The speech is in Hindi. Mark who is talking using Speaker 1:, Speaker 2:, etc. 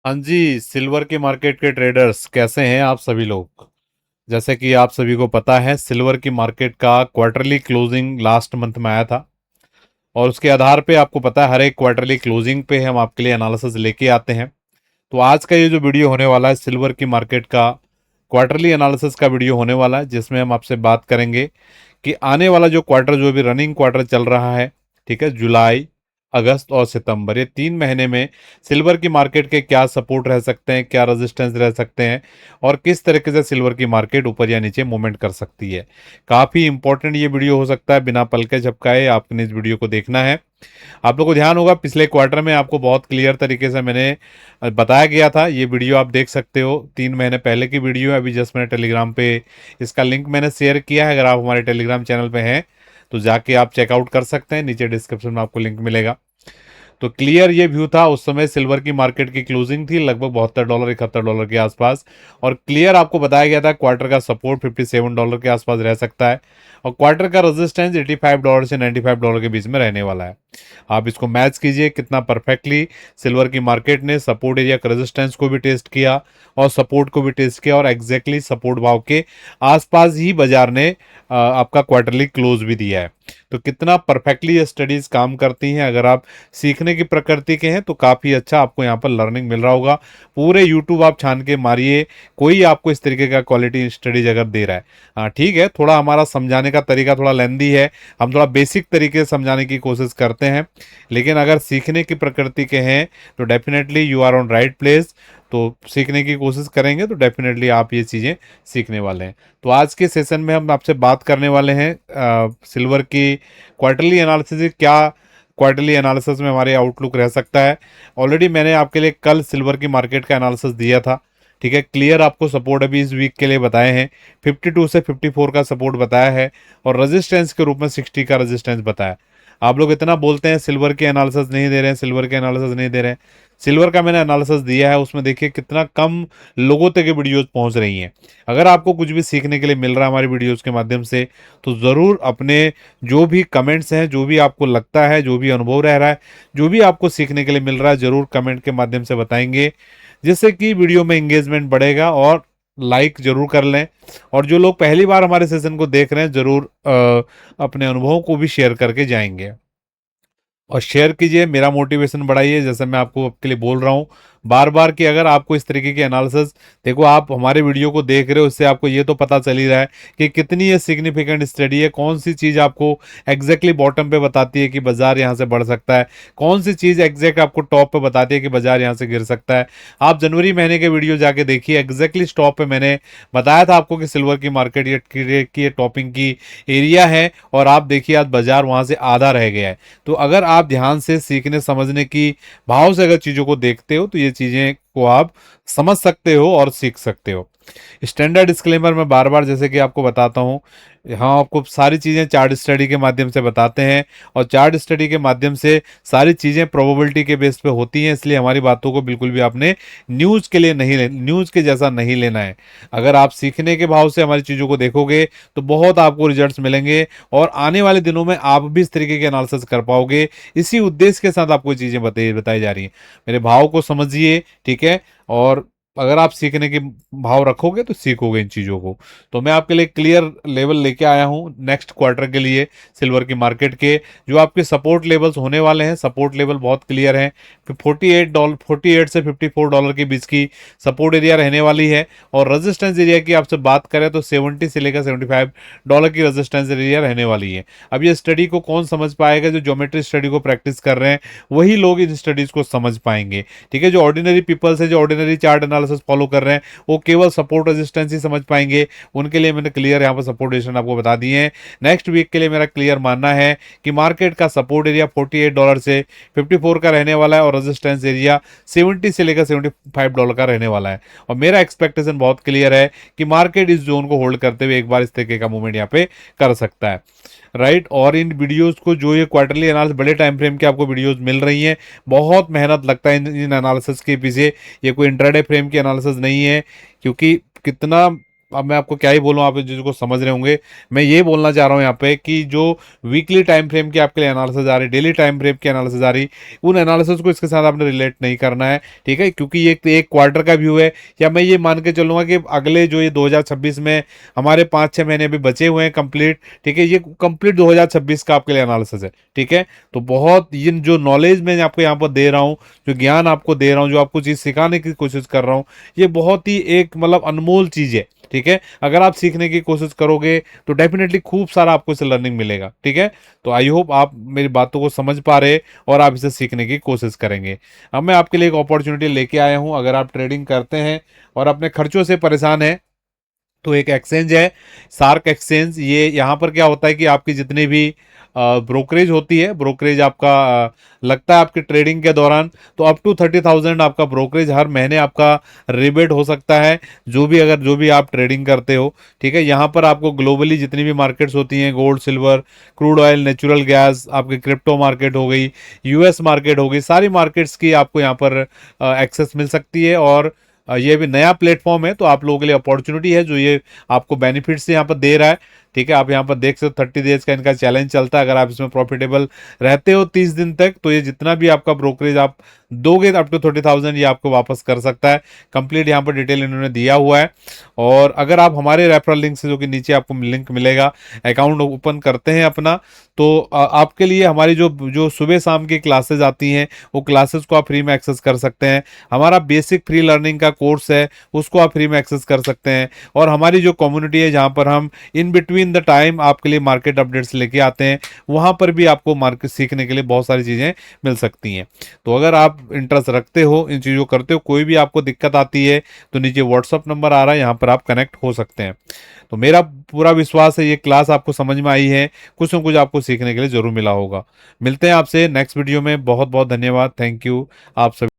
Speaker 1: हाँ जी, सिल्वर के मार्केट के ट्रेडर्स कैसे हैं आप सभी लोग। जैसे कि आप सभी को पता है, सिल्वर की मार्केट का क्वार्टरली क्लोजिंग लास्ट मंथ में आया था और उसके आधार पे आपको पता है हर एक क्वार्टरली क्लोजिंग पे हम आपके लिए एनालिसिस लेके आते हैं। तो आज का ये जो वीडियो होने वाला है, सिल्वर की मार्केट का क्वार्टरली एनालिसिस का वीडियो होने वाला है, जिसमें हम आपसे बात करेंगे कि आने वाला जो क्वार्टर, जो भी रनिंग क्वार्टर चल रहा है, ठीक है, जुलाई, अगस्त और सितंबर, ये 3 महीने में सिल्वर की मार्केट के क्या सपोर्ट रह सकते हैं, क्या रेजिस्टेंस रह सकते हैं और किस तरीके से सिल्वर की मार्केट ऊपर या नीचे मूवमेंट कर सकती है। काफ़ी इंपॉर्टेंट ये वीडियो हो सकता है, बिना पल के झपकाए आपने इस वीडियो को देखना है। आप लोग को ध्यान होगा, पिछले क्वार्टर में आपको बहुत क्लियर तरीके से मैंने बताया गया था। ये वीडियो आप देख सकते हो, 3 महीने पहले की वीडियो है। अभी जस्ट मैंने टेलीग्राम पे इसका लिंक मैंने शेयर किया है। अगर आप हमारे टेलीग्राम चैनल पे हैं तो जाके आप चेकआउट कर सकते हैं, नीचे डिस्क्रिप्शन में आपको लिंक मिलेगा। तो क्लियर ये व्यू था, उस समय सिल्वर की मार्केट की क्लोजिंग थी लगभग $72 $71 के आसपास, और क्लियर आपको बताया गया था क्वार्टर का सपोर्ट $57 के आसपास रह सकता है और क्वार्टर का रेजिस्टेंस $85 से $95 के बीच में रहने वाला है। आप इसको मैच कीजिए कितना परफेक्टली सिल्वर की मार्केट ने सपोर्ट एरिया का रेजिस्टेंस को भी टेस्ट किया और सपोर्ट को भी टेस्ट किया, और एग्जैक्टली सपोर्ट भाव के आसपास ही बाजार ने आपका क्वार्टरली क्लोज भी दिया है। तो कितना परफेक्टली ये स्टडीज काम करती हैं। अगर आप सीखने की प्रकृति के हैं तो काफ़ी अच्छा आपको यहाँ पर लर्निंग मिल रहा होगा। पूरे यूट्यूब आप छान के मारिए, कोई आपको इस तरीके का क्वालिटी स्टडीज अगर दे रहा है। हाँ ठीक है, थोड़ा हमारा समझाने का तरीका थोड़ा लेंदी है, हम थोड़ा बेसिक तरीके से समझाने की कोशिश करते हैं, लेकिन अगर सीखने की प्रकृति के हैं तो definitely you are on right place. तो सीखने की कोशिश करेंगे तो डेफिनेटली आप ये चीज़ें सीखने वाले हैं। तो आज के सेशन में हम आपसे बात करने वाले हैं सिल्वर की क्वार्टरली एनालिसिस, क्या क्वार्टरली एनालिसिस में हमारे आउटलुक रह सकता है। ऑलरेडी मैंने आपके लिए कल सिल्वर की मार्केट का एनालिसिस दिया था, ठीक है। क्लियर आपको सपोर्ट अभी इस वीक के लिए बताए हैं, 52 से 54 का सपोर्ट बताया है और रेजिस्टेंस के रूप में 60 का रेजिस्टेंस बताया। आप लोग इतना बोलते हैं सिल्वर के एनालिसिस नहीं दे रहे हैं, सिल्वर के एनालिसिस नहीं दे रहे हैं। सिल्वर का मैंने एनालिसिस दिया है, उसमें देखिए कितना कम लोगों तक ये वीडियोस पहुंच रही हैं। अगर आपको कुछ भी सीखने के लिए मिल रहा है हमारी वीडियोस के माध्यम से, तो ज़रूर अपने जो भी कमेंट्स हैं, जो भी आपको लगता है, जो भी अनुभव रह रहा है, जो भी आपको सीखने के लिए मिल रहा है, ज़रूर कमेंट के माध्यम से बताएंगे, जिससे कि वीडियो में इंगेजमेंट बढ़ेगा। और लाइक जरूर कर लें, और जो लोग पहली बार हमारे सेशन को देख रहे हैं जरूर अपने अनुभवों को भी शेयर करके जाएंगे और शेयर कीजिए, मेरा मोटिवेशन बढ़ाइए। जैसे मैं आपको आपके लिए बोल रहा हूँ बार बार कि अगर आपको इस तरीके की एनालिसिस, देखो आप हमारे वीडियो को देख रहे हो, उससे आपको ये तो पता चल ही रहा है कि कितनी ये सिग्निफिकेंट स्टडी है। कौन सी चीज़ आपको एग्जैक्टली बॉटम पे बताती है कि बाजार यहाँ से बढ़ सकता है, कौन सी चीज़ एग्जैक्ट आपको टॉप पे बताती है कि बाजार यहाँ से गिर सकता है। आप जनवरी महीने के वीडियो जाके देखिए, एग्जैक्टली स्टॉप पे मैंने बताया था आपको कि सिल्वर की मार्केट ये टॉपिंग की एरिया है, और आप देखिए आज बाजार वहाँ से आधा रह गया है। तो अगर आप ध्यान से सीखने समझने की भाव से अगर चीज़ों को देखते हो तो ये चीज़ें को आप समझ सकते हो और सीख सकते हो। स्टैंडर्ड डिस्क्लेमर मैं बार बार जैसे कि आपको बताता हूँ, हाँ आपको सारी चीज़ें चार्ट स्टडी के माध्यम से बताते हैं, और चार्ट स्टडी के माध्यम से सारी चीज़ें प्रोबेबिलिटी के बेस पे होती हैं, इसलिए हमारी बातों को बिल्कुल भी आपने न्यूज़ के लिए नहीं न्यूज़ के जैसा नहीं लेना है। अगर आप सीखने के भाव से हमारी चीज़ों को देखोगे तो बहुत आपको रिजल्ट्स मिलेंगे, और आने वाले दिनों में आप भी इस तरीके के एनालिसिस कर पाओगे। इसी उद्देश्य के साथ आपको चीज़ें बताई जा रही हैं। मेरे भाव को समझिए, ठीक है, और अगर आप सीखने के भाव रखोगे तो सीखोगे इन चीज़ों को। तो मैं आपके लिए क्लियर लेवल लेके आया हूँ नेक्स्ट क्वार्टर के लिए सिल्वर की मार्केट के। जो आपके सपोर्ट लेवल्स होने वाले हैं, सपोर्ट लेवल बहुत क्लियर हैं। $48 48 से $54 के बीच की सपोर्ट एरिया रहने वाली है, और रेजिस्टेंस एरिया की आपसे बात करें तो 70 से लेकर $75 की रेजिस्टेंस एरिया रहने वाली है। अब ये स्टडी को कौन समझ पाएगा? जो ज्योमेट्री स्टडी को प्रैक्टिस कर रहे हैं वही लोग इन स्टडीज को समझ पाएंगे, ठीक है। जो ऑर्डिनरी पीपल्स है, जो ऑर्डिनरी चार्ट एनालिसिस फॉलो कर रहे हैं, वो केवल सपोर्ट रेजिस्टेंस ही समझ पाएंगे। उनके लिए मैंने क्लियर यहाँ पर सपोर्ट रेजिस्टेंस आपको बता दिए हैं। नेक्स्ट वीक के लिए मेरा क्लियर मानना है कि मार्केट का सपोर्ट एरिया $48 से 54 का रहने वाला है, और रेजिस्टेंस एरिया 70 से लेकर $75 का रहने वाला है। और मेरा एक्सपेक्टेशन बहुत क्लियर है कि मार्केट इस जोन को होल्ड करते हुए एक बार इस तरीके का मूवमेंट यहाँ पे कर सकता है, राइट। और इन वीडियोस को, जो ये क्वार्टरली एनालिसिस बड़े टाइम फ्रेम के आपको वीडियोस मिल रही हैं, बहुत मेहनत लगता है इन एनालिसिस के पीछे। ये कोई इंट्राडे फ्रेम की एनालिसिस नहीं है, क्योंकि कितना अब मैं आपको क्या ही बोलूँ, आप जिसको समझ रहे होंगे। मैं ये बोलना चाह रहा हूँ यहाँ पे कि जो वीकली टाइम फ्रेम की आपके लिए एनालिसिस आ रही, डेली टाइम फ्रेम की एनालिसिस आ रही, उन एनालिसिस को इसके साथ आपने रिलेट नहीं करना है, ठीक है, क्योंकि ये एक क्वार्टर का व्यू है। या मैं ये मान के चलूंगा कि अगले जो ये 2026 में हमारे 5-6 महीने अभी बचे हुए हैं कंप्लीट, ठीक है, ये कंप्लीट 2026 का आपके लिए एनालिसिस है, ठीक है। तो बहुत ये जो नॉलेज मैं आपको यहाँ पर दे रहा हूँ, जो ज्ञान आपको दे रहा हूँ, जो आपको चीज़ सिखाने की कोशिश कर रहा हूँ, ये बहुत ही एक मतलब अनमोल चीज़ है, ठीक है। अगर आप सीखने की कोशिश करोगे तो डेफिनेटली खूब सारा आपको इसे लर्निंग मिलेगा, ठीक है। तो आई होप आप मेरी बातों को समझ पा रहे और आप इसे सीखने की कोशिश करेंगे। अब मैं आपके लिए एक अपॉर्चुनिटी लेके आया हूं। अगर आप ट्रेडिंग करते हैं और अपने खर्चों से परेशान हैं, तो एक एक्सचेंज है, सार्क एक्सचेंज। ये यहाँ पर क्या होता है कि आपकी जितनी भी ब्रोकरेज होती है, ब्रोकरेज आपका लगता है आपकी ट्रेडिंग के दौरान, तो अप टू 30,000 आपका ब्रोकरेज हर महीने आपका रिबेट हो सकता है, जो भी आप ट्रेडिंग करते हो, ठीक है। यहाँ पर आपको ग्लोबली जितनी भी मार्केट्स होती हैं, gold, silver, crude oil, natural gas, आपकी क्रिप्टो मार्केट हो गई, यूएस मार्केट हो गई, सारी मार्केट्स की आपको यहाँ पर एक्सेस मिल सकती है। और ये भी नया प्लेटफॉर्म है, तो आप लोगों के लिए अपॉर्चुनिटी है जो ये आपको बेनिफिट्स यहाँ पर दे रहा है, ठीक है। आप यहाँ पर देख सकते हो 30 डेज का इनका चैलेंज चलता है। अगर आप इसमें प्रॉफिटेबल रहते हो 30 दिन तक, तो ये जितना भी आपका ब्रोकरेज आप दोगे अप टू 30,000 ये आपको वापस कर सकता है। कंप्लीट यहाँ पर डिटेल इन्होंने दिया हुआ है। और अगर आप हमारे रेफरल लिंक से, जो कि नीचे आपको लिंक मिलेगा, अकाउंट ओपन करते हैं अपना, तो आपके लिए हमारी जो जो सुबह शाम की क्लासेज आती हैं, वो क्लासेस को आप फ्री में एक्सेस कर सकते हैं। हमारा बेसिक फ्री लर्निंग का कोर्स है, उसको आप फ्री में एक्सेस कर सकते हैं। और हमारी जो कम्युनिटी है, जहाँ पर हम इन बिटवीन द टाइम आपके लिए मार्केट अपडेट्स लेके आते हैं, वहाँ पर भी आपको मार्केट सीखने के लिए बहुत सारी चीज़ें मिल सकती हैं। तो अगर आप इंटरेस्ट रखते हो, इन चीज़ों करते हो, कोई भी आपको दिक्कत आती है, तो नीचे व्हाट्सअप नंबर आ रहा है, यहाँ पर आप कनेक्ट हो सकते हैं। तो मेरा पूरा विश्वास है ये क्लास आपको समझ में आई है, कुछ ना कुछ आपको सीखने के लिए जरूर मिला होगा। मिलते हैं आपसे नेक्स्ट वीडियो में। बहुत बहुत धन्यवाद, थैंक यू आप सभी।